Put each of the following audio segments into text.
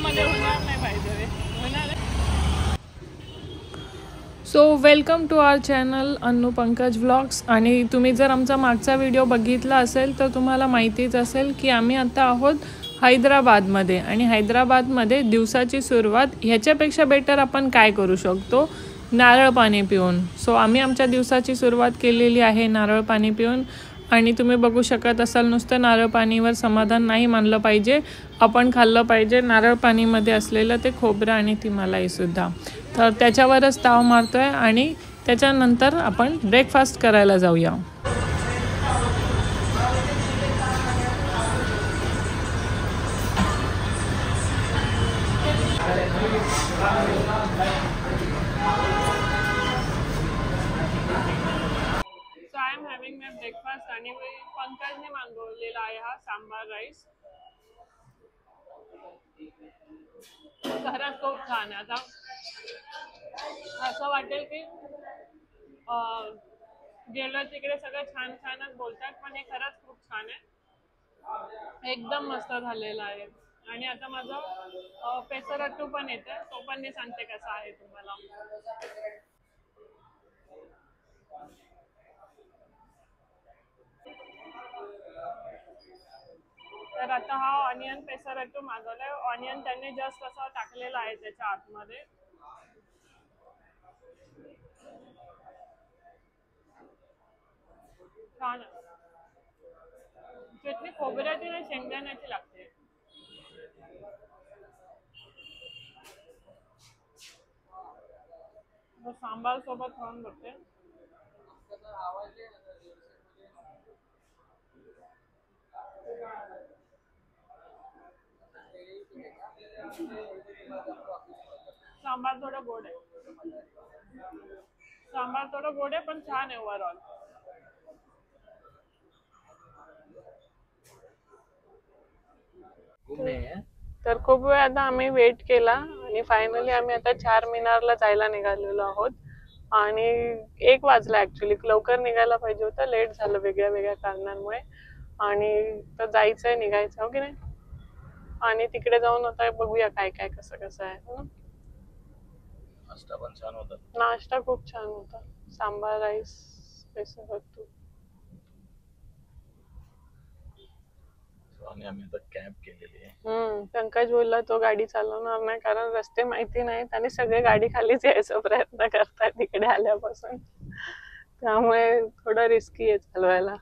मध्ये होणार नाही पाहिजे होणार. So welcome to our channel Annu Pankaj vlogs. आणि तुम्ही जर आमचा मागचा व्हिडिओ बघितला असेल तर तुम्हाला माहितीच असेल की आम्ही आता आहोत हैदराबादमध्ये. आणि हैदराबादमध्ये दिवसाची सुरुवात ह्याच्यापेक्षा बेटर आपण काय करू शकतो, नारळ पाणी पिऊन. सो आम्ही आमच्या दिवसाची सुरुवात केलेली आहे नारळ पाणी पिऊन. आणि तुम्ही बघू शकत असाल नुसतं नारळ पाणीवर समाधान नाही मानलं पाहिजे, आपण खाल्लं पाहिजे नारळ पाणीमध्ये असलेलं ते खोबरं आणि ती मलाईसुद्धा. तर त्याच्यावरच ताव मारतो आहे आणि त्याच्यानंतर आपण ब्रेकफास्ट करायला जाऊया. So I am having my breakfast आणि पंकजने मागवलेला आहे हा सांबार राईस. खरंच खूप छान आहे. आता असं वाटेल की गेलं तिकडे सगळं छान छानच बोलतात, पण हे खरंच खूप छान आहे, एकदम मस्त झालेलं आहे. आणि आता माझं पेसरट्टू पण येतं, तो पण मी सांगते कसा आहे तुम्हाला. तर आता हा ऑनियन पेसरट्टू मागवलाय. ऑनियन त्यांनी जस्ट असं टाकलेलं आहे त्याच्या आतमध्ये. छान चटणी खोबऱ्याची आणि शेंगदाण्याची लागते. सांबार सोबत खाऊन बघते. सांबार थोडं गोड आहे, सांबार थोडं गोड आहे पण छान आहे ओव्हरऑल. तर खूप वेळ आता आम्ही वेट केला आणि फायनली आम्ही आता चार मिनारला जायला निघालेलो आहोत. आणि 1 वाजला ऍक्च्युली, लवकर निघायला पाहिजे होतं, लेट झालं वेगळ्या वेगळ्या कारणांमुळे. आणि तर जायचंय, निघायचं हो की नाही. आणि तिकडे जाऊन आता बघूया काय काय कसं कसं आहे. नाश्ता पण छान होता. नाश्ता खूप छान होता, सांबार राईस पेसरट्टू. आणि आम्ही आता कॅब केलेली आहे. पंकज बोलला तो गाडी चालवणार नाही कारण रस्ते माहिती नाहीत आणि सगळे गाडी खालीच यायचा प्रयत्न करतात तिकडे आल्यापासून, त्यामुळे थोडं रिस्की आहे चालवायला.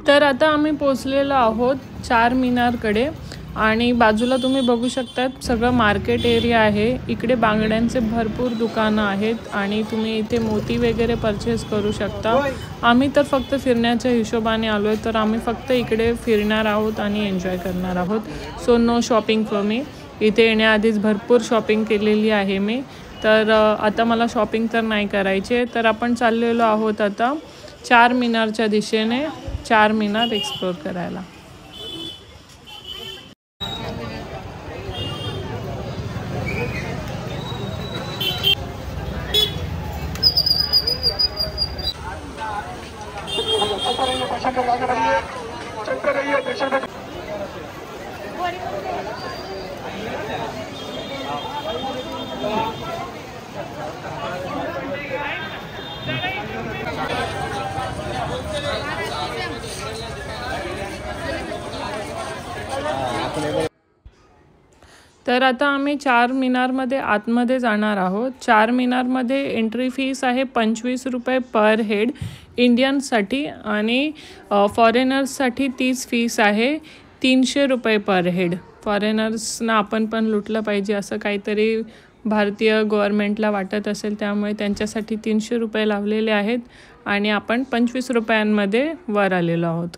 तर आता आम्ही पोचलेलो आहोत चार मिनारकडे. आणि बाजूला तुम्ही बघू शकतात सगळं मार्केट एरिया आहे. इकडे बांगड्यांचे भरपूर दुकानं आहेत आणि तुम्ही इथे मोती वगैरे परचेस करू शकता. आम्ही तर फक्त फिरण्याच्या हिशोबाने आलो आहे, तर आम्ही फक्त इकडे फिरणार आहोत आणि एन्जॉय करणार आहोत. So no shopping for me. इथे येण्याआधीच भरपूर शॉपिंग केलेली आहे मी, तर आता मला शॉपिंग तर नाही करायची. तर आपण चाललेलो आहोत आता चार मिनारच्या दिशेने, चार मिनार एक्सप्लोर करायला. तर आता आम्ही चार मिनारमध्ये आतमध्ये जाणार आहोत. चार मिनारमध्ये एंट्री फीस आहे 25 रुपये पर हेड इंडियनसाठी, आणि फॉरेनर्ससाठी 30 फीस आहे 300 रुपये पर हेड. फॉरेनर्सना आपण पण लुटलं पाहिजे असं काहीतरी भारतीय गव्हर्नमेंटला वाटत असेल, त्यामुळे त्यांच्यासाठी 300 रुपये लावलेले आहेत आणि आपण 25 रुपयांमध्ये वर आलेलो आहोत.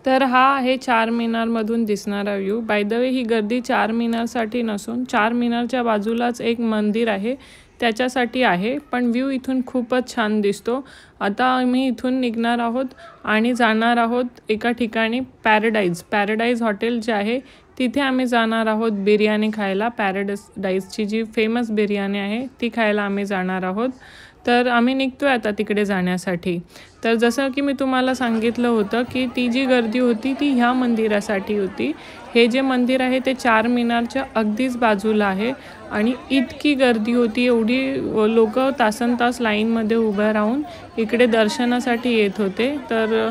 तर हा आहे चार मिनारमधून दिसणारा व्ह्यू. बाय द वे, ही गर्दी चार मिनारसाठी नसून चार मिनारच्या बाजूलाच एक मंदिर आहे त्याच्यासाठी आहे, पण व्ह्यू इथून खूपच छान दिसतो. आता आम्ही इथून निघणार आहोत आणि जाणार आहोत एका ठिकाणी पॅराडाईज हॉटेल जे आहे तिथे आम्ही जाणार आहोत बिर्याणी खायला. पॅराडाईजची जी फेमस बिर्याणी आहे ती खायला आम्ही जाणार आहोत. तर आम्ही निघतो आहे आता तिकडे जाण्यासाठी. तर जसं की मी तुम्हाला सांगितलं होतं की ती जी गर्दी होती ती ह्या मंदिरासाठी होती. हे जे मंदिर आहे ते चार मिनारच्या अगदीच बाजूला आहे आणि इतकी गर्दी होती, एवढी लोक तासनतास लाईनमध्ये उभं राहून इकडे दर्शनासाठी येत होते. तर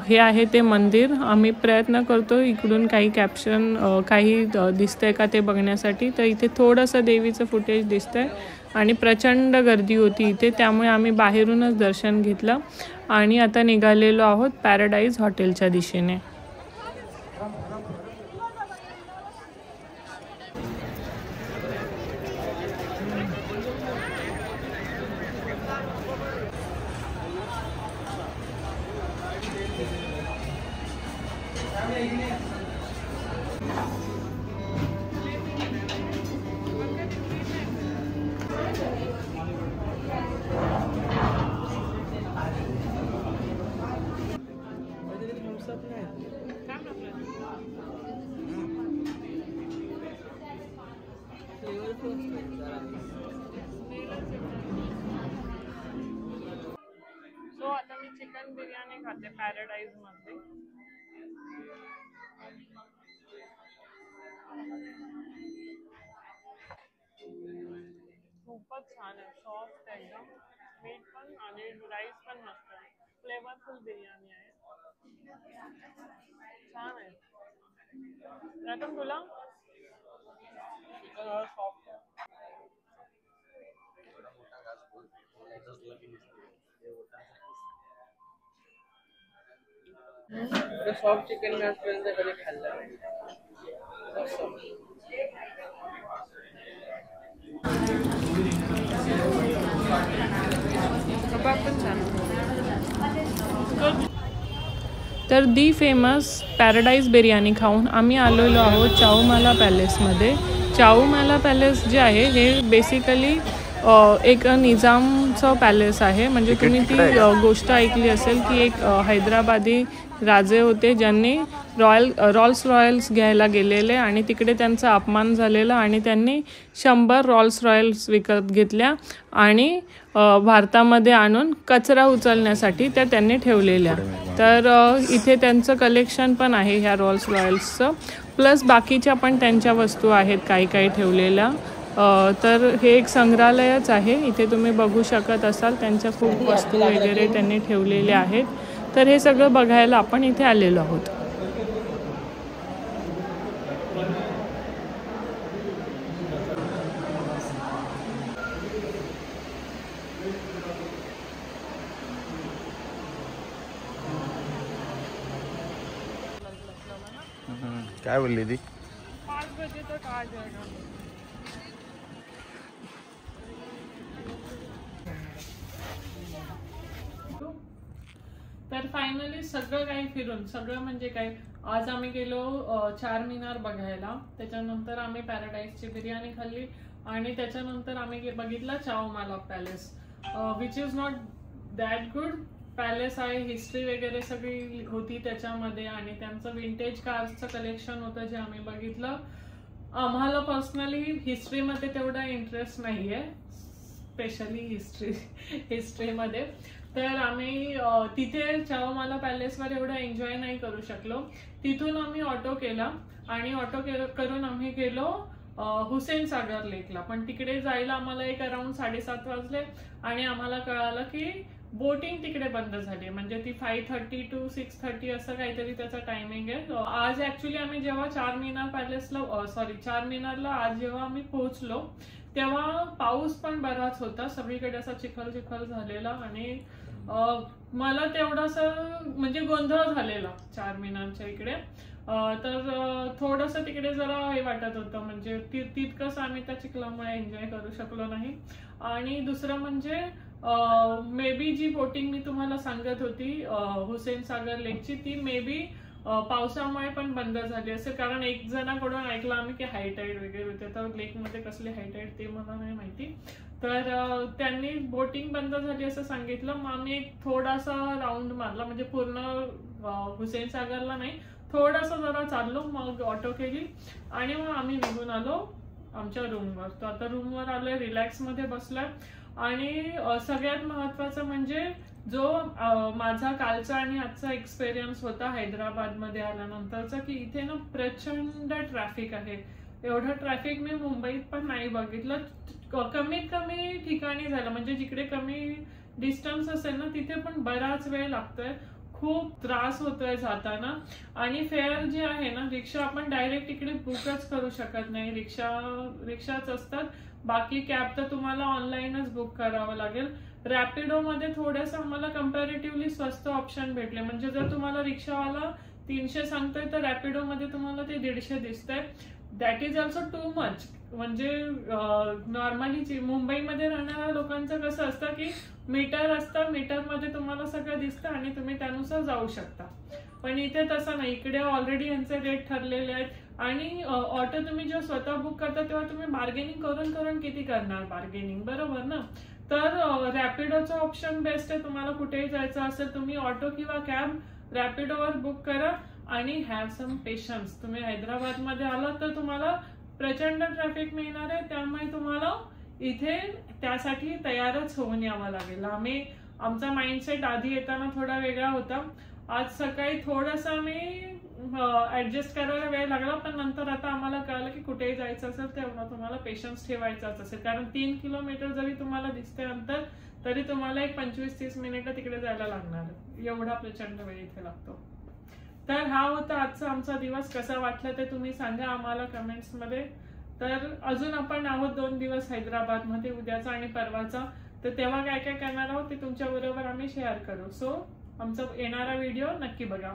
हे आहे ते मंदिर. आम्ही प्रयत्न करतो इकडून काही कॅप्शन काही दिसतंय का ते बघण्यासाठी. तर इथे थोडंसं देवीचं फुटेज दिसतंय आणि प्रचंड गर्दी होती इथे, त्यामुळे आम्ही बाहेरूनच दर्शन घेतलं आणि आता निघालेलो आहोत पॅराडाईज हॉटेलच्या दिशेने. सो आता मी चिकन बिर्याणी खाते पॅराडाईज मध्ये. खूपच छान आहे, सॉफ्ट आहे एकदम. मीठ पण आणि राईस पण मस्त आहे. फ्लेवरफुल बिर्याणी आहे, छान आहे. रतन तुला सॉफ्ट चिकन मी आजपर्यंत कधी खाल्लं नाही. तर दी फेमस पॅराडाईज बिर्याणी खाऊन आम्ही आलेलो आहोत चाऊमाला पॅलेसमध्ये. चाऊमाला पॅलेस जे आहे हे बेसिकली एक निजामचं पॅलेस आहे. म्हणजे तुम्ही ती गोष्ट ऐकली असेल की एक हैदराबादी राजे होते ज्यांनी रॉल्स रॉयल्स घ्यायला गेलेले आणि तिकडे त्यांचा अपमान झालेला आणि त्यांनी 100 रॉल्स रॉयल्स विकत घेतल्या आणि भारतामध्ये आणून कचरा उचलण्यासाठी त्या त्यांनी ठेवलेल्या. तर इथे त्यांचं कलेक्शन पण आहे ह्या रॉल्स रॉयल्सचं, प्लस बाकीच्या पण त्यांच्या वस्तू आहेत काही काही ठेवलेल्या. तर हे एक संग्रहालयच आहे. इथे तुम्ही बघू शकत असाल त्यांच्या खूप वस्तू वगैरे त्यांनी ठेवलेल्या आहेत. तर हे सगळं बघायला आपण इथे आलेलो आहोत. काय बोलली ती? 5 बजे तक आ जाएगा. तर फायनली सगळं काही फिरून, सगळं म्हणजे काय, आज आम्ही गेलो चार मिनार बघायला, त्याच्यानंतर आम्ही पॅराडाईजची बिर्याणी खाल्ली आणि त्याच्यानंतर आम्ही बघितला Chowmahalla palace, which is not that good palace आहे. हिस्ट्री वगैरे सगळी होती त्याच्यामध्ये आणि त्यांचं विंटेज कार्सचं कलेक्शन होतं जे आम्ही बघितलं. आम्हाला पर्सनली हिस्ट्रीमध्ये तेवढा इंटरेस्ट नाही आहे, स्पेशली हिस्ट्रीमध्ये. तर आम्ही तिथे चाऊमाला पॅलेसवर एवढा एन्जॉय नाही करू शकलो. तिथून आम्ही ऑटो केला आणि ऑटो करून आम्ही गेलो हुसेन सागर लेकला. पण तिकडे जायला आम्हाला एक अराउंड 7:30 वाजले आणि आम्हाला कळालं की बोटिंग तिकडे बंद झाली. म्हणजे ती 5:30 to 6:30 असं काहीतरी त्याचा टायमिंग आहे. आज ऍक्च्युली आम्ही जेव्हा चार मिनारला आज जेव्हा आम्ही पोहोचलो तेव्हा पाऊस पण बराच होता, सगळीकडे असा चिखल झालेला आणि मला तेवढासा म्हणजे गोंधळ झालेला चार मिनारच्या इकडे. तर थोडंसं तिकडे जरा हे वाटत होतं, म्हणजे तितकंच आम्ही त्या चिखलामुळे एन्जॉय करू शकलो नाही. आणि दुसरं म्हणजे मे बी जी बोटिंग मी तुम्हाला सांगत होती हुसेन सागर लेकची, ती मे बी पावसामुळे पण बंद झाली असेल, कारण एक जणाकडून ऐकलं आम्ही की हाय टाईड वगैरे होते. तर लेकमध्ये कसली हाय टाईड ते मला नाही माहिती. तर त्यांनी बोटिंग बंद झाली असं सांगितलं. मग आम्ही एक थोडासा राऊंड मारला, म्हणजे पूर्ण हुसेन सागरला नाही, थोडासा जरा चाललो, मग ऑटो केली आणि मग आम्ही निघून आलो आमच्या रूमवर. तर आता रूमवर आलोय, रिलॅक्स मध्ये बसलोय. आणि सगळ्यात महत्वाचं म्हणजे जो माझा कालचा आणि आजचा एक्सपिरियन्स होता हैदराबाद मध्ये आल्यानंतरचा, की इथे ना प्रचंड ट्रॅफिक आहे. एवढं ट्रॅफिक मी मुंबईत पण नाही बघितलं. कमीत कमी ठिकाणी झालं, म्हणजे जिकडे कमी डिस्टन्स असेल ना तिथे पण बराच वेळ लागतोय, खूप त्रास होतोय जाताना. आणि फेअर जे आहे ना, रिक्षा आपण डायरेक्ट इकडे बुकच करू शकत नाही, रिक्षाच असतात. बाकी कॅब तर तुम्हाला ऑनलाईनच बुक करावं लागेल. रॅपिडो मध्ये थोडंसं आम्हाला कम्पॅरेटिव्हली स्वस्त ऑप्शन भेटले, म्हणजे जर तुम्हाला रिक्षावाला 300 सांगतोय तर रॅपिडो मध्ये तुम्हाला ते 150 दिसतंय. That is also too much. म्हणजे नॉर्मली मुंबईमध्ये राहणाऱ्या लोकांचं कसं असतं की मीटर असतं, मीटरमध्ये तुम्हाला सगळं दिसतं आणि तुम्ही त्यानुसार जाऊ शकता. पण इथे तसं नाही, इकडे ऑलरेडी यांचे रेट ठरलेले आहेत. आणि ऑटो तुम्ही जेव्हा स्वतः बुक करता तेव्हा तुम्ही बार्गेनिंग करून किती करणार बार्गेनिंग, बरोबर ना. तर रॅपिडोचा ऑप्शन बेस्ट आहे. तुम्हाला कुठेही जायचं असेल तुम्ही ऑटो किंवा कॅब रॅपिडोवर बुक करा आणि हॅव सम पेशन्स. तुम्ही हैदराबाद मध्ये आलात तर तुम्हाला प्रचंड ट्रॅफिक मिळणार आहे, त्यामुळे तुम्हाला इथे त्यासाठी तयारच होऊन यावं लागेल. आमचा माइंडसेट आधी येताना थोडा वेगळा होता. आज सकाळी थोडासा आम्ही ऍडजस्ट करायला वेळ लागला, पण नंतर आता आम्हाला कळलं की कुठेही जायचं असेल तेव्हा तुम्हाला पेशन्स ठेवायचाच असेल, कारण 3 किलोमीटर जरी तुम्हाला दिसते अंतर तरी तुम्हाला एक 25-30 मिनिटं तिकडे जायला लागणार, एवढा प्रचंड वेळ इथे लागतो. तर हा होता आजचा आमचा दिवस. कसा वाटला ते तुम्ही सांगा आम्हाला कमेंट्स मध्ये. तर अजून आपण आहोत 2 दिवस हैदराबाद मध्ये, उद्याचा आणि परवाचा. तर तेव्हा काय काय करणार आहोत ते तुमच्या बरोबर आम्ही शेअर करू. सो आमचा येणारा व्हिडिओ नक्की बघा.